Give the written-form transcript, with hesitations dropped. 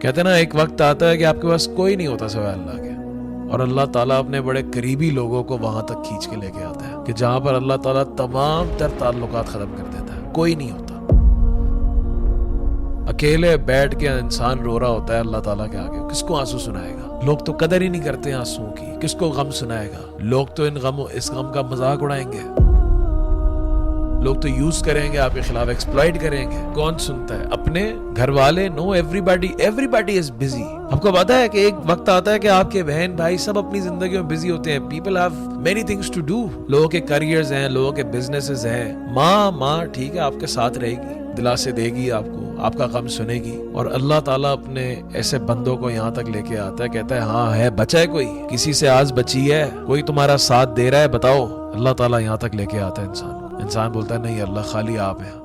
کہتے ہیں نا ایک وقت آتا ہے کہ آپ کے پاس کوئی نہیں ہوتا سوائے اللہ کے، اور اللہ تعالیٰ اپنے بڑے قریبی لوگوں کو وہاں تک کھینچ کے لے کے آتا ہے کہ جہاں پر اللہ تعالیٰ تمام تر تعلقات ختم کر دیتا ہے، کوئی نہیں ہوتا۔ اکیلے بیٹھ کے انسان رو رہا ہوتا ہے اللہ تعالیٰ کے آگے، کس کو آنسو سنائے گا؟ لوگ تو قدر ہی نہیں کرتے آنسو کی، کس کو غم سنائے گا؟ لوگ تو اس غم کا مذاق اڑائیں گے، لوگ تو یوز کریں گے، آپ کے خلاف ایکسپلائٹ کریں گے۔ کون سنتا ہے؟ اپنے گھر والے؟ نو، ایوری از بزی۔ آپ کو پتا ہے کہ ایک وقت آتا ہے کہ آپ کے بہن بھائی سب اپنی زندگیوں میں بزی ہوتے ہیں، people have many things to do, لوگوں کے کریئرز ہیں، لوگوں کے بزنسز ہیں۔ ماں ٹھیک ہے آپ کے ساتھ رہے گی، دلاسے دے گی آپ کو، آپ کا غم سنے گی، اور اللہ تعالیٰ اپنے ایسے بندوں کو یہاں تک لے کے آتا ہے، کہتا ہے ہاں ہے، بچا ہے کوئی، کسی سے آس بچی ہے، کوئی تمہارا ساتھ دے رہا ہے، بتاؤ۔ اللہ تعالیٰ یہاں تک لے کے آتا ہے انسان بولتا ہے نہیں اللہ خالی آپ ہیں۔